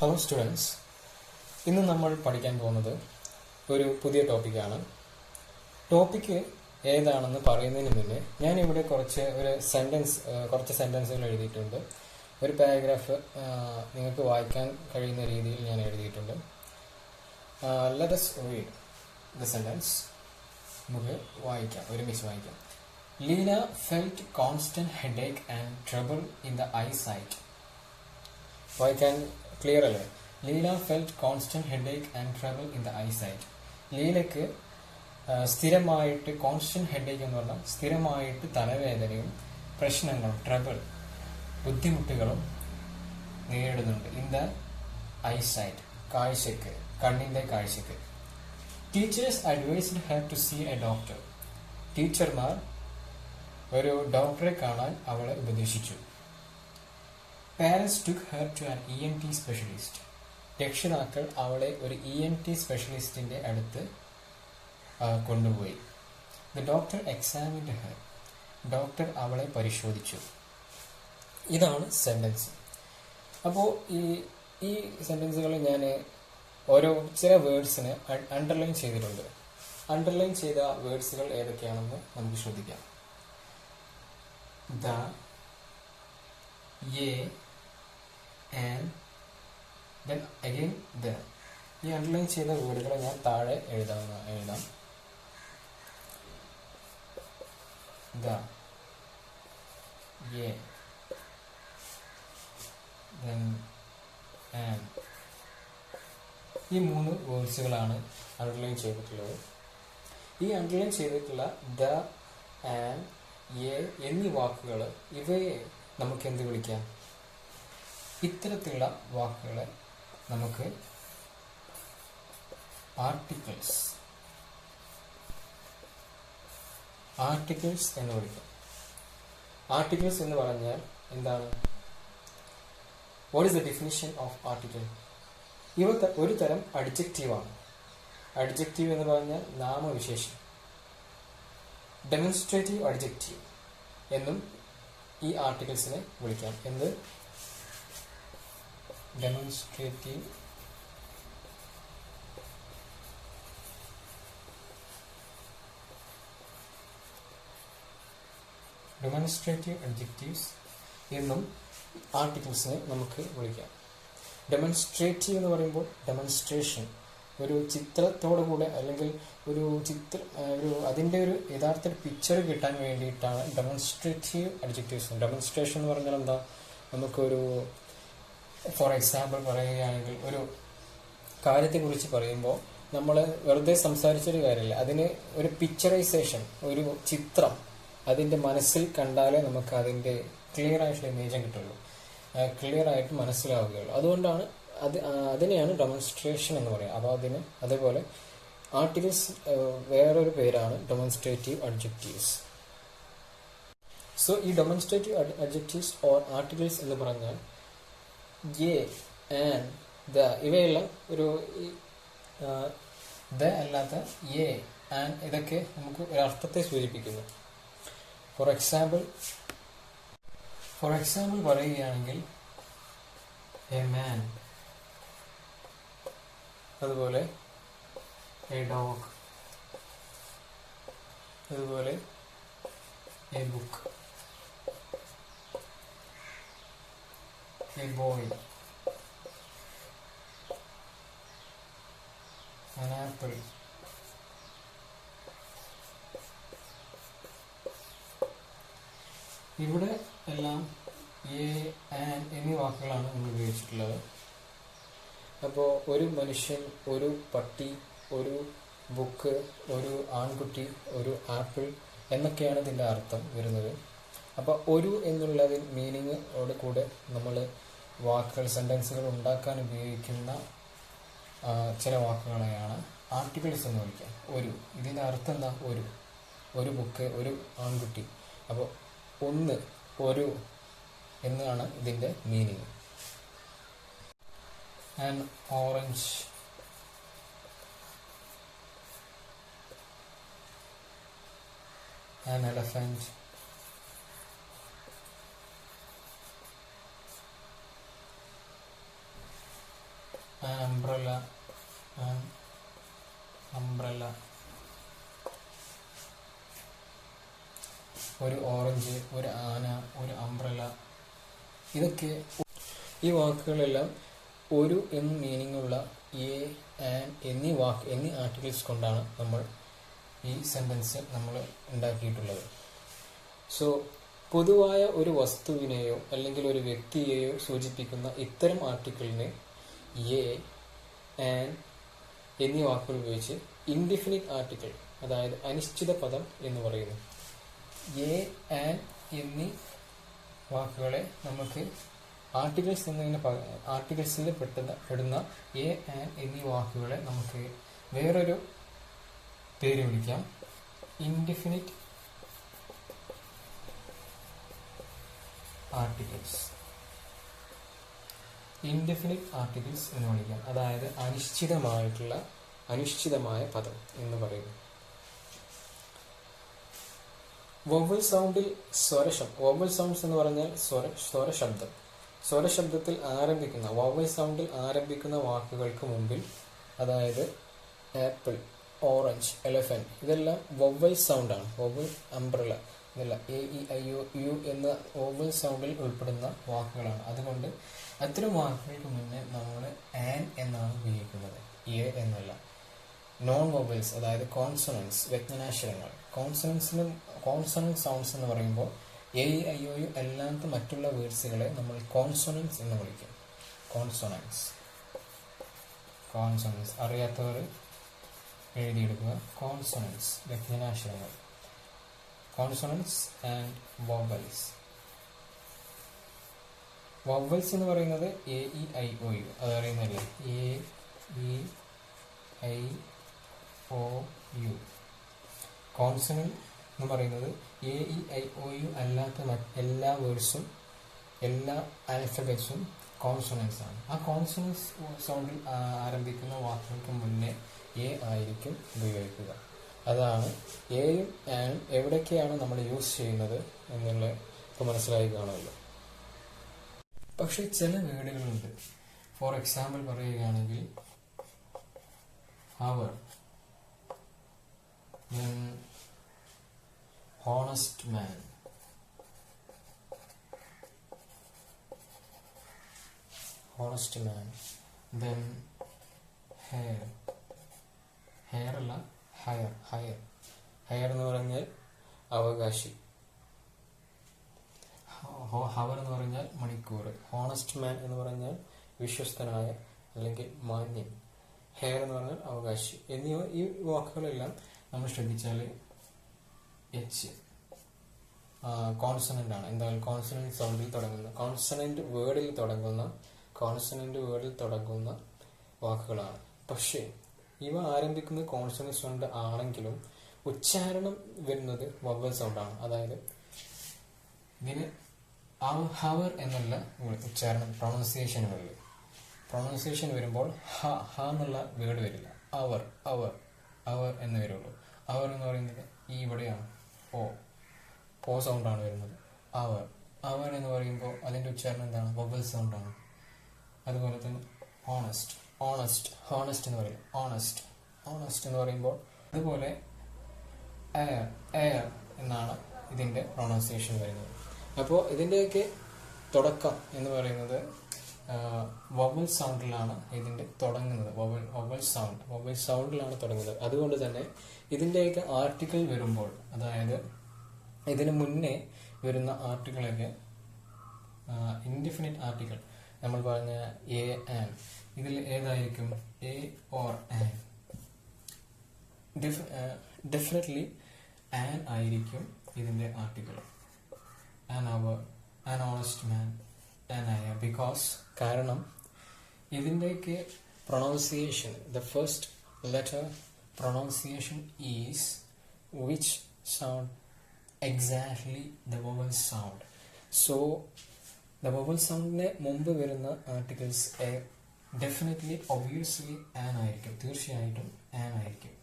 Hello students, ഇന്ന് നമ്മൾ പഠിക്കാൻ പോകുന്നത് ഒരു പുതിയ ടോപ്പിക്കാണ്. ടോപ്പിക്ക് ഏതാണെന്ന് പറയുന്നതിന് മുന്നേ ഞാനിവിടെ കുറച്ച് സെൻറ്റൻസുകൾ എഴുതിയിട്ടുണ്ട്. ഒരു പാരഗ്രാഫ് നിങ്ങൾക്ക് വായിക്കാൻ കഴിയുന്ന രീതിയിൽ ഞാൻ എഴുതിയിട്ടുണ്ട്. Let us read the sentence. നമുക്ക് ഒരുമിച്ച് വായിക്കാം. Leela felt constant headache and trouble in the eyesight. വായിക്കാൻ ക്ലിയർ അല്ലേ? Leela felt constant headache and trouble in the eyesight. ലീലയ്ക്ക് സ്ഥിരമായിട്ട് കോൺസ്റ്റന്റ് ഹെഡേക്ക് എന്ന് പറഞ്ഞാൽ സ്ഥിരമായിട്ട് തലവേദനയും പ്രശ്നങ്ങളും ട്രബിൾ ബുദ്ധിമുട്ടുകളും നേരിടുന്നുണ്ട്. ഇൻ ദ ഐസൈറ്റ് കണ്ണിന്റെ കാഴ്ചക്ക്. Teachers advised her to see a doctor. ടീച്ചർമാർ ഒരു ഡോക്ടറെ കാണാൻ അവളെ ഉപദേശിച്ചു. Parents took her to an ENT specialist. രക്ഷിതാക്കൾ അവളെ ഒരു ENT സ്പെഷ്യലിസ്റ്റിന്റെ അടുത്ത് കൊണ്ടുപോയി. The doctor examined her. Doctor അവളെ പരിശോധിച്ചു. ഇതാണ് സെന്റൻസ്. അപ്പോൾ ഈ സെന്റൻസുകൾ ഞാൻ ചില വേർഡ്സിന് അണ്ടർലൈൻ ചെയ്തിട്ടുണ്ട്. അണ്ടർലൈൻ ചെയ്ത വേർഡ്സുകൾ ഏതൊക്കെയാണെന്ന് നമുക്ക് ശ്രദ്ധിക്കാം. ദ, യെ, and then again the. ഈ അണ്ടർലൈൻ ചെയ്ത വേർഡുകളെ ഞാൻ താഴെ എഴുതാം. ദ, യെ, then and. ഈ 3 വേർഡ്സുകളാണ് അണ്ടർലൈൻ ചെയ്തിട്ടുള്ളത്. ഈ അണ്ടർലൈൻ ചെയ്തിട്ടുള്ള ദ, ആൻഡ്, യെ എന്നീ വാക്കുകൾ, ഇവയെ നമുക്ക് എന്ത് വിളിക്കാം? ഇത്തരത്തിലുള്ള വാക്കുകളെ നമുക്ക് ആർട്ടിക്കിൾസ് എന്ന് വിളിക്കാം. ആർട്ടിക്കിൾസ് എന്ന് പറഞ്ഞാൽ എന്താണ്? What is the definition of article? ഇവ ഒരു തരം അഡ്ജക്റ്റീവാണ്. അഡ്ജക്റ്റീവ് എന്ന് പറഞ്ഞാൽ നാമവിശേഷം. ഡെമോൺസ്ട്രേറ്റീവ് അഡ്ജക്റ്റീവ് എന്നും ഈ ആർട്ടിക്കിൾസിനെ വിളിക്കാം. എന്ത്? ഡെമോൺസ്ട്രേറ്റീവ് അഡ്ജക്റ്റീവ്സ് എന്നും ആർട്ടിക്കിൾസിനെ നമുക്ക് വിളിക്കാം. ഡെമോൺസ്ട്രേറ്റീവ് എന്ന് പറയുമ്പോൾ ഡെമോൺസ്ട്രേഷൻ, ഒരു ചിത്രത്തോടു കൂടെ അല്ലെങ്കിൽ അതിൻ്റെ ഒരു യഥാർത്ഥ പിക്ചർ കിട്ടാൻ വേണ്ടിയിട്ടാണ് ഡെമോൺസ്ട്രേറ്റീവ് അഡ്ജക്റ്റീവ്സ്. ഡെമോൺസ്ട്രേഷൻ എന്ന് പറഞ്ഞാൽ എന്താ? നമുക്കൊരു ഫോർ എക്സാമ്പിൾ പറയുകയാണെങ്കിൽ, ഒരു കാര്യത്തെക്കുറിച്ച് പറയുമ്പോൾ നമ്മൾ വെറുതെ സംസാരിച്ചൊരു കാര്യമില്ല, അതിന് ഒരു പിക്ചറൈസേഷൻ, ഒരു ചിത്രം അതിൻ്റെ മനസ്സിൽ കണ്ടാലേ നമുക്ക് അതിൻ്റെ ക്ലിയർ ആയിട്ടുള്ള ഇമേജ് കിട്ടുള്ളൂ, ക്ലിയർ ആയിട്ട് മനസ്സിലാവുകയുള്ളൂ. അതുകൊണ്ടാണ് അതിനെയാണ് ഡെമോൺസ്ട്രേഷൻ എന്ന് പറയുക. അപ്പോൾ അതേപോലെ ആർട്ടിക്കിൾസ് വേറൊരു പേരാണ് ഡെമോൺസ്ട്രേറ്റീവ് അഡ്ജക്റ്റീവ്സ്. സോ ഈ ഡെമോൺസ്ട്രേറ്റീവ് അഡ്ജക്റ്റീവ്സ് ഓർ ആർട്ടിക്കിൾസ് എന്ന് പറഞ്ഞാൽ യെ, ആൻഡ്, ദ ഇവയെല്ലാം ദ അല്ലാത്ത യെ, ആൻഡ് ഇതൊക്കെ നമുക്ക് ഒരർത്ഥത്തെ സൂചിപ്പിക്കുന്നു. ഫോർ എക്സാമ്പിൾ പറയുകയാണെങ്കിൽ എ മാൻ, അതുപോലെ എ ഡോഗ്, അതുപോലെ A book, a boy, an apple, ഇവിടെ എല്ലാം എ, ആൻഡ് എന്നീ വാക്കുകളാണ് നമ്മൾ ഉപയോഗിച്ചിട്ടുള്ളത്. അപ്പോൾ ഒരു മനുഷ്യൻ, ഒരു പട്ടി, ഒരു ബുക്ക്, ഒരു ആൺകുട്ടി, ഒരു ആപ്പിൾ എന്നൊക്കെയാണ് ഇതിൻ്റെ അർത്ഥം വരുന്നത്. അപ്പോൾ ഒരു എന്നുള്ളതിൽ മീനിങ്ങോട് കൂടെ നമ്മൾ വാക്കുകൾ, സെൻറ്റൻസുകൾ ഉണ്ടാക്കാൻ ഉപയോഗിക്കുന്ന ചില വാക്കുകളെയാണ് ആർട്ടിക്കിൾസ് എന്ന് വിളിക്കുക. ഇതിൻ്റെ അർത്ഥം എന്താ? ഒരു ബുക്ക്, ഒരു ആൺകുട്ടി. അപ്പോൾ ഒരു എന്നാണ് ഇതിൻ്റെ meaning. An orange, an elephant, umbrella, umbrella, ഒരു ഓറഞ്ച്, ഒരു ആന, ഒരു അംബ്രല്ല. ഇതൊക്കെ ഈ വാക്കുകളെല്ലാം ഒരു എന്ന് മീനിങ്ങുള്ള എ, ആൻ എന്നീ ആർട്ടിക്കിൾസ് കൊണ്ടാണ് നമ്മൾ ഈ സെൻറ്റൻസ് നമ്മൾ ഉണ്ടാക്കിയിട്ടുള്ളത്. സോ പൊതുവായ ഒരു വസ്തുവിനെയോ അല്ലെങ്കിൽ ഒരു വ്യക്തിയെയോ സൂചിപ്പിക്കുന്ന ഇത്തരം ആർട്ടിക്കിളിനെ എ, ആൻ എന്നീ വാക്കുകൾ ഉപയോഗിച്ച് ഇൻഡിഫിനിറ്റ് ആർട്ടിക്കിൾ, അതായത് അനിശ്ചിത പദം എന്ന് പറയുന്നു. എ, ആൻ എന്നീ വാക്കുകളെ നമുക്ക് ആർട്ടിക്കിൾസിൽ പെടുന്ന എ, ആൻ എന്നീ വാക്കുകളെ നമുക്ക് വേറൊരു പേര് വിളിക്കാം, ഇൻഡിഫിനിറ്റ് ആർട്ടിക്കിൾസ്. ഇൻഡെഫിനിറ്റ് ആർട്ടിക്കിൾസ് എന്ന് വിളിക്കാം, അതായത് അനിശ്ചിതമായ പദം എന്ന് പറയുന്നു. വൊവൽ സൗണ്ടിൽ വൊവൽ സൗണ്ട്സ് എന്ന് പറഞ്ഞാൽ സ്വരശബ്ദം. സ്വരശബ്ദത്തിൽ ആരംഭിക്കുന്ന വൊവൽ സൗണ്ടിൽ ആരംഭിക്കുന്ന വാക്കുകൾക്ക് മുമ്പിൽ, അതായത് ആപ്പിൾ, ഓറഞ്ച്, എലഫന്റ്, ഇതെല്ലാം വൊവൽ സൗണ്ടാണ്. വൊവൽ, അംബ്രല്ല, ഇതല്ല A, E, I, O, U എന്ന വൊവൽ സൗണ്ടിൽ ഉൾപ്പെടുന്ന വാക്കുകളാണ്. അതുകൊണ്ട് അത്തരം വാക്കുകൾക്ക് മുന്നേ നമ്മൾ ആൻ എന്നാണ് ഉപയോഗിക്കുന്നത്, എ എന്നല്ല. നോൺ വൊവൽസ്, അതായത് കോൺസണൻസ്, വ്യഞ്ജനാക്ഷരങ്ങൾ. കോൺസണന്റ് സൗണ്ട്സ് എന്ന് പറയുമ്പോൾ A, E, I, O, U അല്ലാത്ത മറ്റുള്ള വേർഡ്സുകളെ നമ്മൾ കോൺസണൻസ് എന്ന് വിളിക്കും. കോൺസണൻസ് അറിയാത്തവർ എഴുതിയെടുക്കുക. കോൺസണൻസ് വ്യഞ്ജനാക്ഷരങ്ങൾ. Consonants and vowels. വൊവൽസ് എന്ന് പറയുന്നത് A, E, I, O, U, അതറിയുന്നല്ലേ, A, E, I, O, U. Consonant എന്ന് പറയുന്നത് A, E, I, O, U അല്ലാത്ത എല്ലാ വേർഡ്സും എല്ലാ ആൽഫബറ്റ്സും കോൺസണൻസ് ആണ്. ആ കോൺസണൻസ് സൗണ്ടിൽ ആരംഭിക്കുന്ന വാക്കുകൾക്ക് മുന്നേ എ ആയിരിക്കും ഉപയോഗിക്കുക. അതാണ് എയും ആനും എവിടേക്കാണ് നമ്മൾ യൂസ് ചെയ്യുന്നത് എന്നുള്ള ഇപ്പോൾ മനസ്സിലായി കാണുമല്ലോ. പക്ഷെ ചില വേർഡുകളുണ്ട്. ഫോർ എക്സാമ്പിൾ പറയുകയാണെങ്കിൽ അവർ, ഹോണസ്റ്റ് മാൻ, then ഹെയർ അല്ല, ഹയർ എന്ന് പറഞ്ഞാൽ അവകാശി, ഹവർ എന്ന് പറഞ്ഞാൽ മണിക്കൂർ, ഹോണസ്റ്റ് മാൻ എന്ന് പറഞ്ഞാൽ വിശ്വസ്തനായ അല്ലെങ്കിൽ മാന്യൻ, ഹെയർ എന്ന് പറഞ്ഞാൽ അവകാശി എന്നിവ. ഈ വാക്കുകളെല്ലാം നമ്മൾ ശ്രദ്ധിച്ചാൽ എച്ച് കോൺസണന്റ് ആണ്. എന്തായാലും കോൺസണന്റ് സൗണ്ടിൽ തുടങ്ങുന്ന, കോൺസണന്റ് വേർഡിൽ തുടങ്ങുന്ന വാക്കുകളാണ്. പക്ഷേ ഇവ ആരംഭിക്കുന്നത് കോൺസണന്റ് സൗണ്ട് ആണെങ്കിലും ഉച്ചാരണം വരുന്നത് വവൽ സൗണ്ടാണ്. അതായത് ഇതിന് ഹവർ എന്നുള്ള ഉച്ചാരണം പ്രൊണൗൺസിയേഷൻ വരുമ്പോൾ ഹ എന്നുള്ള വേർഡ് വരില്ല, അവർ എന്ന് വരുള്ളൂ. അവർ എന്ന് പറയുന്നത് ഈ ഇവിടെയാണ്, ഓ സൗണ്ടാണ് വരുന്നത്. അവർ എന്ന് പറയുമ്പോൾ അതിന്റെ ഉച്ചാരണം എന്താണ്? വവൽ സൗണ്ടാണ്. അതുപോലെ തന്നെ ഹോണസ്റ്റ് എന്ന് പറയും, ഓണസ്റ്റ് എന്ന് പറയുമ്പോൾ അതുപോലെ എയർ എന്നാണ് ഇതിന്റെ പ്രൊണൗൺസിയേഷൻ വരുന്നത്. അപ്പോൾ ഇതിന്റെയൊക്കെ തുടക്കം എന്ന് പറയുന്നത് വവൽ സൗണ്ടിലാണ് ഇതിന്റെ തുടങ്ങുന്നത്. വവൽ സൗണ്ടിലാണ് തുടങ്ങുന്നത്. അതുകൊണ്ട് തന്നെ ഇതിന്റെയൊക്കെ ആർട്ടിക്കിൾ വരുമ്പോൾ, അതായത് ഇതിന് മുന്നേ വരുന്ന ആർട്ടിക്കിളൊക്കെ ഇൻഡിഫിനിറ്റ് ആർട്ടിക്കിൾ നമ്മൾ പറഞ്ഞ എ, ആൻ, ഇതിൽ ഏതായിരിക്കും? A or an? Definitely an ആയിരിക്കും ഇതിന്റെ article. An hour, an honest man, an അയ. കാരണം ഇതിന്റെയൊക്കെ pronunciation, the first letter pronunciation is which sound? Exactly the vowel sound. So the vowel soundനെ മുമ്പ് വരുന്ന ആർട്ടിക്കിൾസ് ഡെഫിനറ്റ്ലി ഒബ്വിയസ്ലി ആൻ ആയിരിക്കും, തീർച്ചയായിട്ടും an ആയിരിക്കും.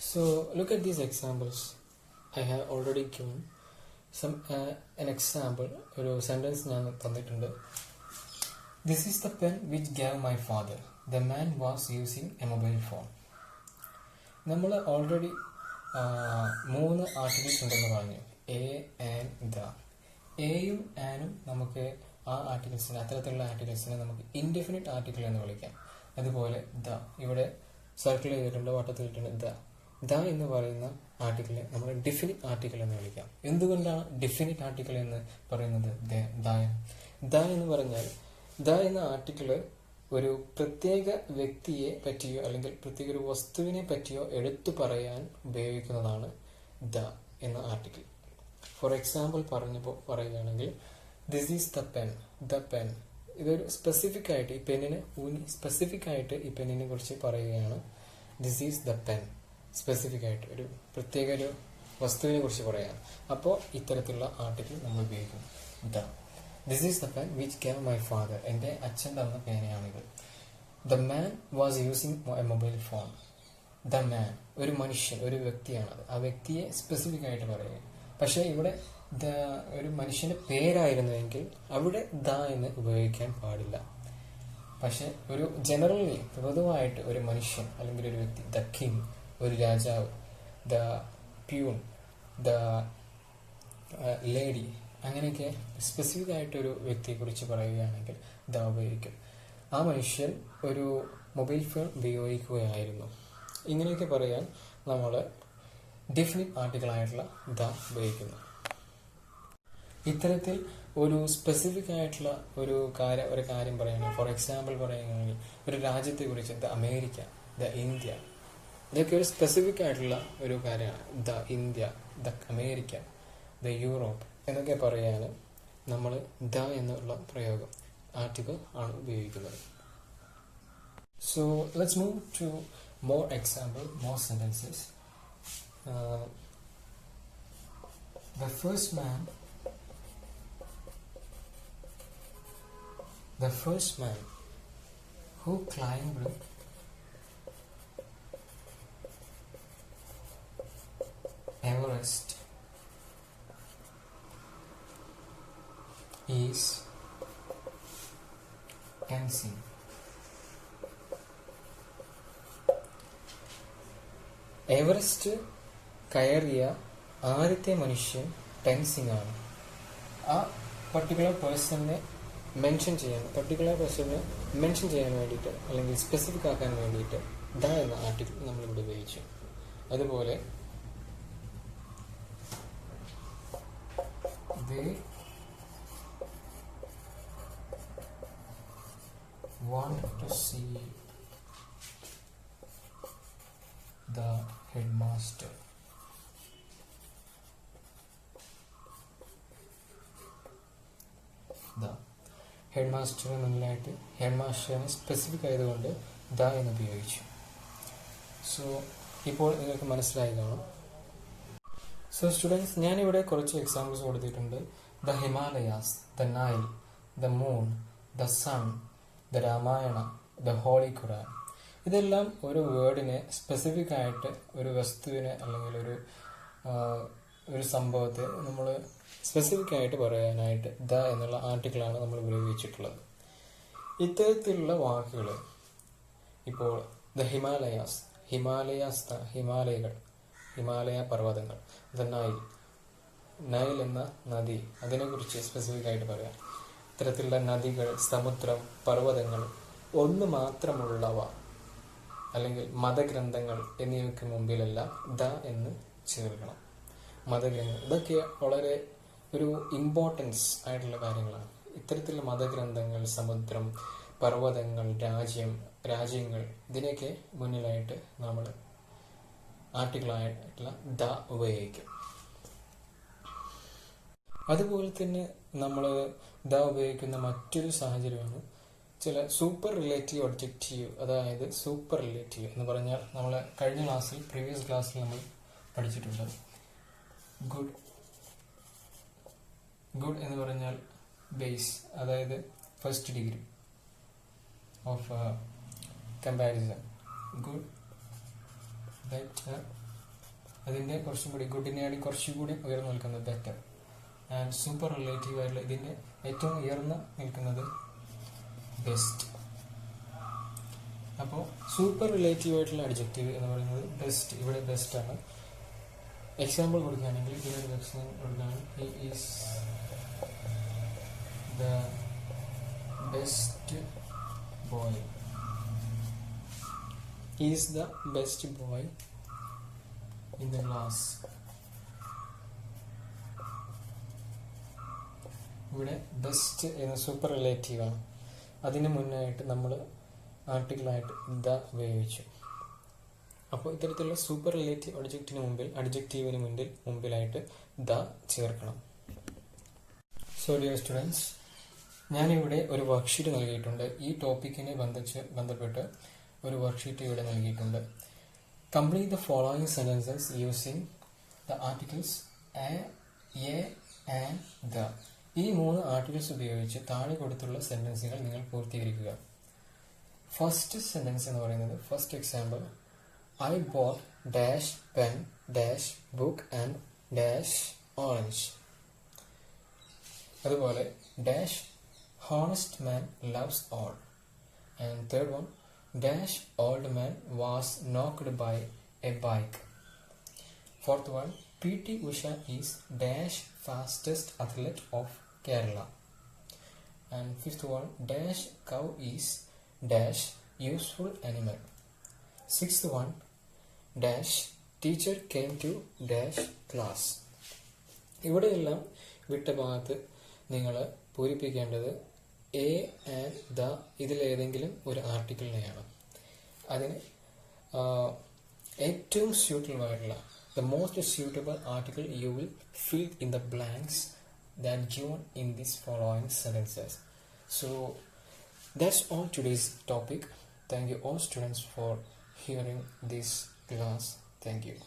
So look at these examples. I have already given an example. ഒരു sentence ഞാൻ തന്നിട്ടുണ്ട്. This is the pen which gave my father. The man was using a mobile phone. നമ്മൾ already 3 articles ഉണ്ടെന്ന് പറഞ്ഞു. A, an, the. എയും ആനും നമുക്ക് ആ ആർട്ടിക്കിൾസിനെ, അത്തരത്തിലുള്ള ആർട്ടിക്കിൾസിനെ നമുക്ക് ഇൻഡെഫിനിറ്റ് ആർട്ടിക്കിൾ എന്ന് വിളിക്കാം. അതുപോലെ ദ, ഇവിടെ സർക്കിൾ ചെയ്തിട്ടുണ്ട്, വട്ടത്തിലിട്ടുണ്ട്. ദ എന്ന് പറയുന്ന ആർട്ടിക്കിളിനെ നമ്മൾ ഡെഫിനിറ്റ് ആർട്ടിക്കിൾ എന്ന് വിളിക്കാം. എന്തുകൊണ്ടാണ് ഡെഫിനിറ്റ് ആർട്ടിക്കിൾ എന്ന് പറയുന്നത്? ദ എന്ന് പറഞ്ഞാൽ, ദ എന്ന ആർട്ടിക്കിള് ഒരു പ്രത്യേക വ്യക്തിയെ പറ്റിയോ അല്ലെങ്കിൽ പ്രത്യേക ഒരു വസ്തുവിനെ പറ്റിയോ എടുത്തു പറയാൻ ഉപയോഗിക്കുന്നതാണ് ദ എന്ന ആർട്ടിക്കിൾ. ഫോർ എക്സാമ്പിൾ പറയുകയാണെങ്കിൽ, this is the pen. The pen, ഇതൊരു സ്പെസിഫിക് ആയിട്ട് ഈ പെന്നിന് സ്പെസിഫിക് ആയിട്ട് ഈ പെന്നിനെ കുറിച്ച് പറയുകയാണ്. This is the pen, specific ആയിട്ട് ഒരു പ്രത്യേക ഒരു വസ്തുവിനെ കുറിച്ച് പറയാം. അപ്പോൾ ഇത്തരത്തിലുള്ള ആർട്ടിക്കിൾ നമ്മൾ ഉപയോഗിക്കും the. This is the pen which gave my father. എൻ്റെ അച്ഛൻ തന്ന പേനയാണിത്. The man was using a mobile phone. The man, ഒരു മനുഷ്യൻ, ഒരു വ്യക്തിയാണത്. ആ വ്യക്തിയെ സ്പെസിഫിക് ആയിട്ട് പറയുക. പക്ഷെ ഇവിടെ ഒരു മനുഷ്യന്റെ പേരായിരുന്നുവെങ്കിൽ അവിടെ ദ എന്ന് ഉപയോഗിക്കാൻ പാടില്ല. പക്ഷെ ഒരു ജനറലി പൊതുവായിട്ട് ഒരു മനുഷ്യൻ അല്ലെങ്കിൽ ഒരു വ്യക്തി, ദ കിങ്, ഒരു രാജാവ്, ദ പ്യൂൺ, ദ ലേഡി, അങ്ങനെയൊക്കെ സ്പെസിഫിക് ആയിട്ടൊരു വ്യക്തിയെക്കുറിച്ച് പറയുകയാണെങ്കിൽ ദ ഉപയോഗിക്കും. ആ മനുഷ്യൻ ഒരു മൊബൈൽ ഫോൺ ഉപയോഗിക്കുകയായിരുന്നു. ഇങ്ങനെയൊക്കെ പറയാൻ നമ്മൾ ഡെഫിനിറ്റ് ആർട്ടിക്കിൾ ആയിട്ടുള്ള ദ ഉപയോഗിക്കുന്നു. ഇത്തരത്തിൽ ഒരു സ്പെസിഫിക് ആയിട്ടുള്ള ഒരു കാര്യം പറയുകയാണെങ്കിൽ, ഫോർ എക്സാമ്പിൾ പറയുകയാണെങ്കിൽ ഒരു രാജ്യത്തെ കുറിച്ച് ദ അമേരിക്ക, ദ ഇന്ത്യ, ഇതൊക്കെ ഒരു സ്പെസിഫിക് ആയിട്ടുള്ള ഒരു കാര്യമാണ്. The India, the America, the Europe എന്നൊക്കെ പറയാൻ നമ്മൾ ദ എന്നുള്ള പ്രയോഗം, ആർട്ടിക്കിൾ ആണ് ഉപയോഗിക്കുന്നത്. So let's move to more example, more sentences. The first man who climbed Everest is Tenzing. Everest കയറിയ ആദ്യത്തെ മനുഷ്യൻ ടെൻസിംഗ് ആണ്. ആ പർട്ടിക്കുലർ പേഴ്സണിനെ മെൻഷൻ ചെയ്യാൻ വേണ്ടിയിട്ട് അല്ലെങ്കിൽ സ്പെസിഫിക് ആക്കാൻ വേണ്ടിയിട്ട് ദ എന്ന ആർട്ടിക്കിൾ നമ്മളിവിടെ ഉപയോഗിച്ചു. അതുപോലെ they want to see the headmaster. Headmaster മുന്നിലായിട്ട് ഹെഡ്മാസ്റ്ററിനെ സ്പെസിഫിക് ആയതുകൊണ്ട് ദ എന്ന് ഉപയോഗിച്ചു. സോ ഇപ്പോൾ നിങ്ങൾക്ക് മനസ്സിലായി കാണും. സോ സ്റ്റുഡൻസ്, ഞാനിവിടെ കുറച്ച് എക്സാമ്പിൾസ് കൊടുത്തിട്ടുണ്ട്. The Himalayas, the Nile, the moon, the sun, the Ramayana, the holy Quran. ഇതെല്ലാം ഒരു വേർഡിനെ സ്പെസിഫിക് ആയിട്ട് ഒരു വസ്തുവിനെ അല്ലെങ്കിൽ ഒരു സംഭവത്തെ നമ്മൾ സ്പെസിഫിക് ആയിട്ട് പറയാനായിട്ട് ദ എന്നുള്ള ആർട്ടിക്കിളാണ് നമ്മൾ ഉപയോഗിച്ചിട്ടുള്ളത്. ഇത്തരത്തിലുള്ള വാക്കുകൾ ഇപ്പോൾ ദ ഹിമാലയാസ്, ഹിമാലയകൾ, ഹിമാലയ പർവ്വതങ്ങൾ, ദ നൈൽ എന്ന നദി, അതിനെക്കുറിച്ച് സ്പെസിഫിക് ആയിട്ട് പറയാം. ഇത്തരത്തിലുള്ള നദികൾ, സമുദ്രം, പർവ്വതങ്ങൾ, ഒന്ന് മാത്രമുള്ളവ അല്ലെങ്കിൽ മതഗ്രന്ഥങ്ങൾ എന്നിവയ്ക്ക് മുമ്പിലെല്ലാം ദ എന്ന് ചേർക്കണം. മതഗ്രന്ഥങ്ങൾ, ഇതൊക്കെ വളരെ ഒരു ഇമ്പോർട്ടൻസ് ആയിട്ടുള്ള കാര്യങ്ങളാണ്. ഇത്തരത്തിലുള്ള മതഗ്രന്ഥങ്ങൾ, സമുദ്രം, പർവ്വതങ്ങൾ, രാജ്യങ്ങൾ, ഇതിനൊക്കെ മുന്നിലായിട്ട് നമ്മൾ ആർട്ടിക്കിളായിട്ടുള്ള ദ ഉപയോഗിക്കും. അതുപോലെ തന്നെ നമ്മൾ ദ ഉപയോഗിക്കുന്ന മറ്റൊരു സാഹചര്യമാണ് ചില സൂപ്പർ റിലേറ്റീവ് ഒബ്ജക്റ്റീവ്. അതായത് സൂപ്പർ റിലേറ്റീവ് എന്ന് പറഞ്ഞാൽ നമ്മൾ കഴിഞ്ഞ പ്രീവിയസ് ക്ലാസ്സിൽ നമ്മൾ പഠിച്ചിട്ടുണ്ട്. ഗുഡ് എന്ന് പറഞ്ഞാൽ ബേസ്, അതായത് first degree of comparison. Good, better, അതിൻ്റെ കുറച്ചും കൂടി ഗുഡിനെയാടി കുറച്ചുകൂടി ഉയർന്നു നിൽക്കുന്നത് ബെറ്റർ. ആൻഡ് സൂപ്പർ റിലേറ്റീവ് ആയിട്ടുള്ള ഇതിൻ്റെ ഏറ്റവും ഉയർന്നു നിൽക്കുന്നത് ബെസ്റ്റ്. അപ്പോൾ സൂപ്പർ റിലേറ്റീവ് ആയിട്ടുള്ള അഡ്ജക്റ്റീവ് എന്ന് പറയുന്നത് ബെസ്റ്റ്. ഇവിടെ ബെസ്റ്റ് ആണ്. എക്സാമ്പിൾ കൊടുക്കുകയാണെങ്കിൽ ഇതിനൊരു എക്സാമ്പിൾ കൊടുക്കുകയാണ്, he is the best boy. He is the best boy in the class. ഇവിടെ ബെസ്റ്റ് എന്ന സൂപ്പർ റിലേറ്റീവ് ആണ്. അതിന് മുന്നായിട്ട് നമ്മൾ ആർട്ടിക്കിളായിട്ട് ദ ഉപയോഗിച്ചു. അപ്പോൾ ഇത്തരത്തിലുള്ള സൂപ്പർ റിലേറ്റീവ് അഡ്ജക്റ്റീവിന് മുമ്പിലായിട്ട് ദ ചേർക്കണം. സോ ഡിയർ സ്റ്റുഡൻസ്, ഞാനിവിടെ ഒരു വർക്ക്ഷീറ്റ് നൽകിയിട്ടുണ്ട്. ഈ ടോപ്പിക്കിനെ ബന്ധപ്പെട്ട് ഒരു വർക്ക്ഷീറ്റ് ഇവിടെ നൽകിയിട്ടുണ്ട്. Complete the following sentences using the articles A and the. ഈ 3 ആർട്ടിക്കിൾസ് ഉപയോഗിച്ച് താഴെ കൊടുത്തുള്ള സെന്റൻസുകൾ നിങ്ങൾ പൂർത്തീകരിക്കുക. ഫസ്റ്റ് സെന്റൻസ് എന്ന് പറയുന്നത്, first example, I bought dash pen dash book and dash orange. അതുപോലെ dash honest man loves all. And third one, dash old man was knocked by a bike. Fourth one, PT Usha is dash fastest athlete of Kerala. And fifth one, dash cow is dash useful animal. Sixth one, dash teacher came to dash class. ഇവിടെയെല്ലാം വിട്ട ഭാഗത്ത് നിങ്ങൾ പൂരിപ്പിക്കേണ്ടത് A and the ഇതിലേതെങ്കിലും ഒരു ആർട്ടിക്കിളിനെയാണ്. അതിന് ഏറ്റവും suitable ആയിട്ടുള്ള the most suitable article you will fill in the blanks that given in this following sentences. So that's all today's topic. Thank you all students for hearing this class. Thank you.